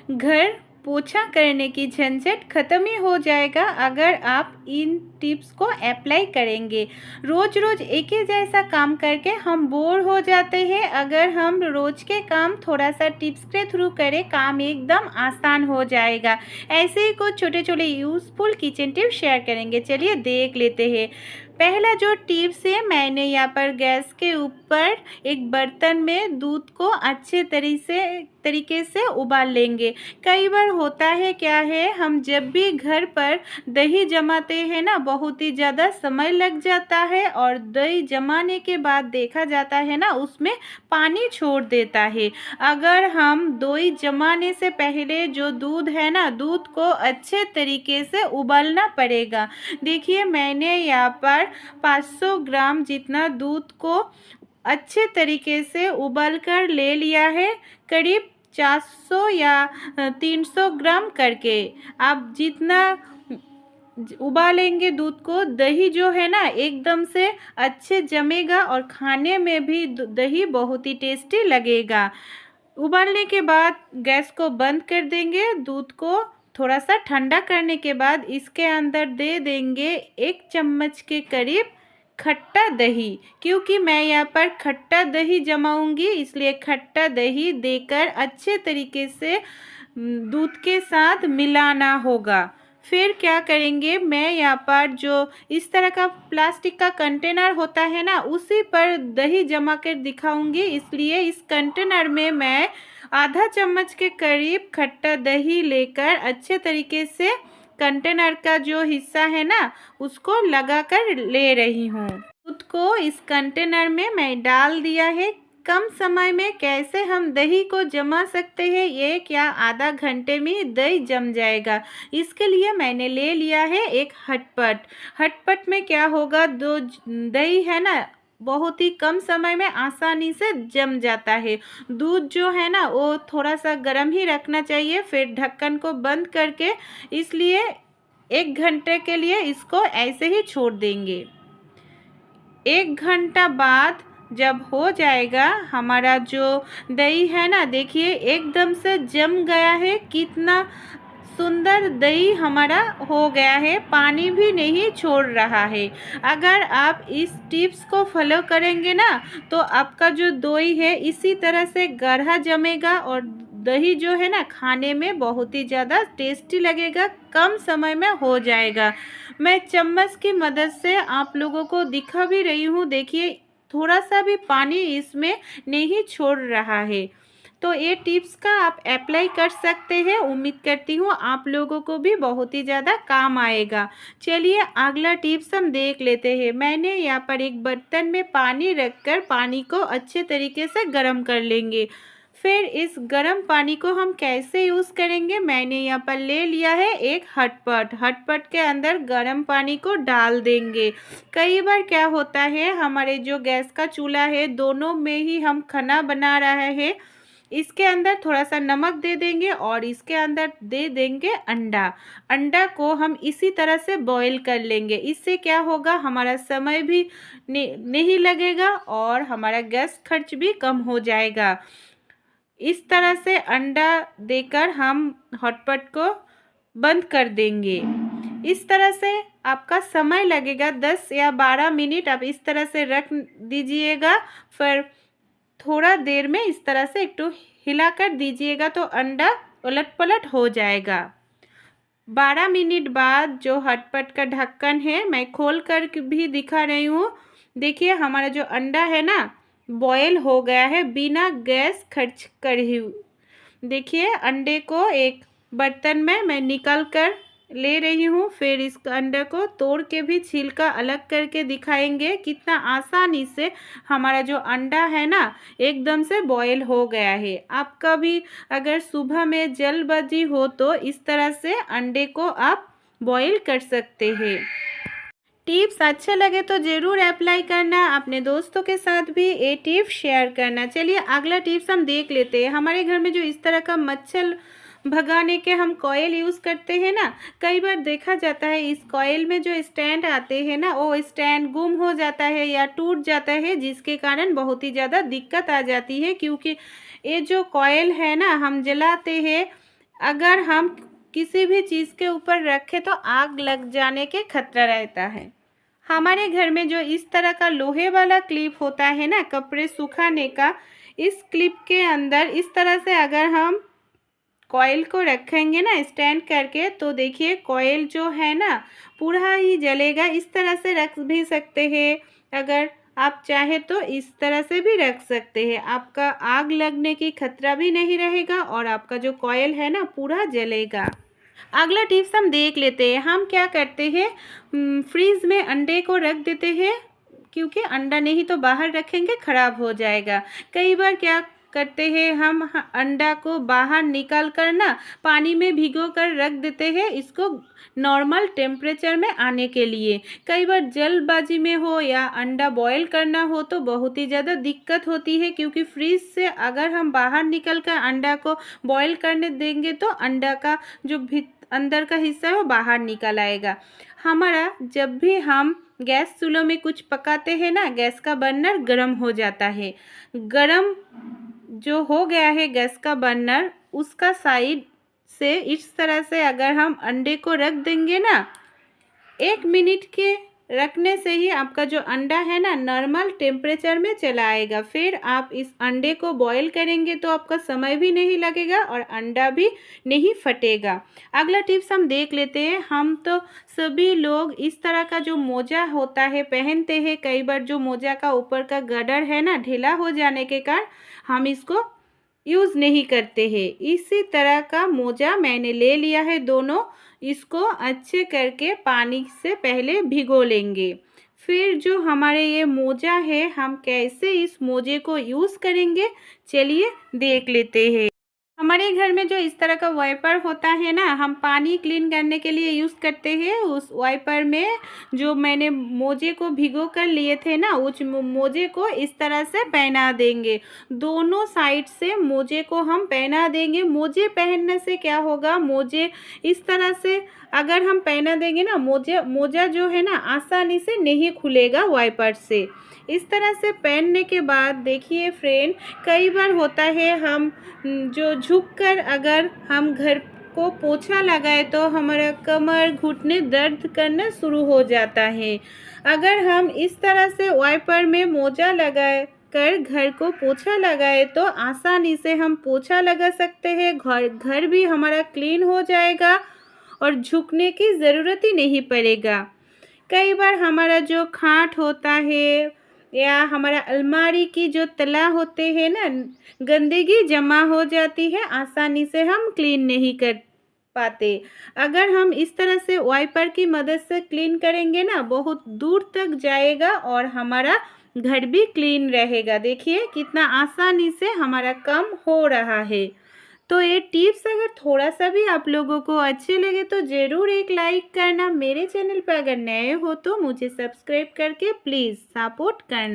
घर पोछा करने की झंझट ख़त्म ही हो जाएगा अगर आप इन टिप्स को अप्लाई करेंगे। रोज़ रोज़ एक ही जैसा काम करके हम बोर हो जाते हैं। अगर हम रोज़ के काम थोड़ा सा टिप्स के थ्रू करें, काम एकदम आसान हो जाएगा। ऐसे ही कुछ छोटे छोटे यूज़फुल किचन टिप्स शेयर करेंगे, चलिए देख लेते हैं। पहला जो टिप्स है, मैंने यहाँ पर गैस के ऊपर एक बर्तन में दूध को अच्छे तरीके से उबाल लेंगे। कई बार होता है क्या है, हम जब भी घर पर दही जमाते हैं ना, बहुत ही ज़्यादा समय लग जाता है और दही जमाने के बाद देखा जाता है ना उसमें पानी छोड़ देता है। अगर हम दही जमाने से पहले जो दूध है ना, दूध को अच्छे तरीके से उबालना पड़ेगा। देखिए मैंने यहाँ पर 500 ग्राम जितना दूध को अच्छे तरीके से उबाल कर ले लिया है, करीब 400 या 300 ग्राम करके। आप जितना उबालेंगे दूध को, दही जो है ना एकदम से अच्छे जमेगा और खाने में भी दही बहुत ही टेस्टी लगेगा। उबालने के बाद गैस को बंद कर देंगे। दूध को थोड़ा सा ठंडा करने के बाद इसके अंदर दे देंगे 1 चम्मच के करीब खट्टा दही। क्योंकि मैं यहाँ पर खट्टा दही जमाऊंगी, इसलिए खट्टा दही देकर अच्छे तरीके से दूध के साथ मिलाना होगा। फिर क्या करेंगे, मैं यहाँ पर जो इस तरह का प्लास्टिक का कंटेनर होता है ना, उसी पर दही जमा कर दिखाऊंगी। इसलिए इस कंटेनर में मैं आधा चम्मच के करीब खट्टा दही लेकर अच्छे तरीके से कंटेनर का जो हिस्सा है ना उसको लगा कर ले रही हूँ। दूध को इस कंटेनर में मैं डाल दिया है। कम समय में कैसे हम दही को जमा सकते हैं, 1 या आधा घंटे में दही जम जाएगा। इसके लिए मैंने ले लिया है एक हटपट। हटपट में क्या होगा, दो दही है ना बहुत ही कम समय में आसानी से जम जाता है। दूध जो है ना वो थोड़ा सा गर्म ही रखना चाहिए, फिर ढक्कन को बंद करके, इसलिए 1 घंटे के लिए इसको ऐसे ही छोड़ देंगे। 1 घंटा बाद जब हो जाएगा हमारा जो दही है ना, देखिए एकदम से जम गया है। कितना सुंदर दही हमारा हो गया है, पानी भी नहीं छोड़ रहा है। अगर आप इस टिप्स को फॉलो करेंगे ना तो आपका जो दही है इसी तरह से गाढ़ा जमेगा और दही जो है ना खाने में बहुत ही ज़्यादा टेस्टी लगेगा, कम समय में हो जाएगा। मैं चम्मच की मदद से आप लोगों को दिखा भी रही हूँ, देखिए थोड़ा सा भी पानी इसमें नहीं छोड़ रहा है। तो ये टिप्स का आप अप्लाई कर सकते हैं। उम्मीद करती हूँ आप लोगों को भी बहुत ही ज़्यादा काम आएगा। चलिए अगला टिप्स हम देख लेते हैं। मैंने यहाँ पर एक बर्तन में पानी रखकर पानी को अच्छे तरीके से गर्म कर लेंगे। फिर इस गर्म पानी को हम कैसे यूज़ करेंगे, मैंने यहाँ पर ले लिया है एक हटपट। हटपट के अंदर गर्म पानी को डाल देंगे। कई बार क्या होता है, हमारे जो गैस का चूल्हा है दोनों में ही हम खाना बना रहे हैं, इसके अंदर थोड़ा सा नमक दे देंगे और इसके अंदर दे देंगे अंडा। अंडा को हम इसी तरह से बॉईल कर लेंगे। इससे क्या होगा, हमारा समय भी नहीं लगेगा और हमारा गैस खर्च भी कम हो जाएगा। इस तरह से अंडा देकर हम हॉटपॉट को बंद कर देंगे। इस तरह से आपका समय लगेगा 10 या 12 मिनट। आप इस तरह से रख दीजिएगा, फिर थोड़ा देर में इस तरह से एक तो हिला कर दीजिएगा तो अंडा उलट पलट हो जाएगा। 12 मिनट बाद जो हटपट का ढक्कन है मैं खोल कर भी दिखा रही हूँ। देखिए हमारा जो अंडा है ना बॉयल हो गया है बिना गैस खर्च कर ही। देखिए अंडे को एक बर्तन में मैं निकाल कर ले रही हूँ। फिर इस अंडे को तोड़ के भी छिलका अलग करके दिखाएंगे कितना आसानी से हमारा जो अंडा है ना एकदम से बॉयल हो गया है। आपका भी अगर सुबह में जल्दबाजी हो तो इस तरह से अंडे को आप बॉयल कर सकते हैं। टिप्स अच्छे लगे तो ज़रूर अप्लाई करना, अपने दोस्तों के साथ भी ये टिप्स शेयर करना। चलिए अगला टिप्स हम देख लेते हैं। हमारे घर में जो इस तरह का मच्छर भगाने के हम कॉयल यूज़ करते हैं ना, कई बार देखा जाता है इस कॉयल में जो स्टैंड आते हैं ना वो स्टैंड गुम हो जाता है या टूट जाता है, जिसके कारण बहुत ही ज़्यादा दिक्कत आ जाती है। क्योंकि ये जो कॉयल है ना हम जलाते हैं अगर हम किसी भी चीज़ के ऊपर रखें तो आग लग जाने के खतरा रहता है। हमारे घर में जो इस तरह का लोहे वाला क्लिप होता है ना कपड़े सुखाने का, इस क्लिप के अंदर इस तरह से अगर हम कॉइल को रखेंगे ना स्टैंड करके, तो देखिए कॉइल जो है ना पूरा ही जलेगा। इस तरह से रख भी सकते हैं, अगर आप चाहे तो इस तरह से भी रख सकते हैं। आपका आग लगने की खतरा भी नहीं रहेगा और आपका जो कॉइल है ना पूरा जलेगा। अगला टिप्स हम देख लेते हैं। हम क्या करते हैं, फ्रीज में अंडे को रख देते हैं, क्योंकि अंडा नहीं तो बाहर रखेंगे ख़राब हो जाएगा। कई बार क्या करते हैं हम अंडा को बाहर निकाल कर ना पानी में भिगो कर रख देते हैं, इसको नॉर्मल टेम्परेचर में आने के लिए। कई बार जल्दबाजी में हो या अंडा बॉयल करना हो तो बहुत ही ज़्यादा दिक्कत होती है, क्योंकि फ्रीज से अगर हम बाहर निकल कर अंडा को बॉयल करने देंगे तो अंडा का जो अंदर का हिस्सा है वो बाहर निकल आएगा। हमारा जब भी हम गैस चूल्हे में कुछ पकाते हैं ना, गैस का बर्नर गर्म हो जाता है। गर्म जो हो गया है गैस का बर्नर, उसका साइड से इस तरह से अगर हम अंडे को रख देंगे ना, 1 मिनट के रखने से ही आपका जो अंडा है ना नॉर्मल टेम्परेचर में चला आएगा। फिर आप इस अंडे को बॉईल करेंगे तो आपका समय भी नहीं लगेगा और अंडा भी नहीं फटेगा। अगला टिप्स हम देख लेते हैं। हम तो सभी लोग इस तरह का जो मोजा होता है पहनते हैं। कई बार जो मोजा का ऊपर का गडर है ना ढीला हो जाने के कारण हम इसको यूज़ नहीं करते हैं। इसी तरह का मोजा मैंने ले लिया है दोनों। इसको अच्छे करके पानी से पहले भिगो लेंगे। फिर जो हमारे ये मोजा है हम कैसे इस मोजे को यूज़ करेंगे, चलिए देख लेते हैं। हमारे घर में जो इस तरह का वाइपर होता है ना, हम पानी क्लीन करने के लिए यूज़ करते हैं। उस वाइपर में जो मैंने मोजे को भिगो कर लिए थे ना, उस मोजे को इस तरह से पहना देंगे। दोनों साइड से मोजे को हम पहना देंगे। मोजे पहनने से क्या होगा, मोजे इस तरह से अगर हम पहना देंगे ना, मोजा जो है ना आसानी से नहीं खुलेगा वाइपर से। इस तरह से पहनने के बाद देखिए फ्रेंड, कई बार होता है हम जो झुककर अगर हम घर को पोछा लगाए तो हमारा कमर घुटने दर्द करना शुरू हो जाता है। अगर हम इस तरह से वाइपर में मोजा लगाए कर घर को पोछा लगाए तो आसानी से हम पोछा लगा सकते हैं। घर भी हमारा क्लीन हो जाएगा और झुकने की ज़रूरत ही नहीं पड़ेगा। कई बार हमारा जो खाट होता है या हमारा अलमारी की जो तला होते हैं ना, गंदगी जमा हो जाती है, आसानी से हम क्लीन नहीं कर पाते। अगर हम इस तरह से वाइपर की मदद से क्लीन करेंगे ना, बहुत दूर तक जाएगा और हमारा घर भी क्लीन रहेगा। देखिए कितना आसानी से हमारा काम हो रहा है। तो ये टिप्स अगर थोड़ा सा भी आप लोगों को अच्छे लगे तो ज़रूर एक लाइक करना। मेरे चैनल पर अगर नए हो तो मुझे सब्सक्राइब करके प्लीज़ सपोर्ट करना।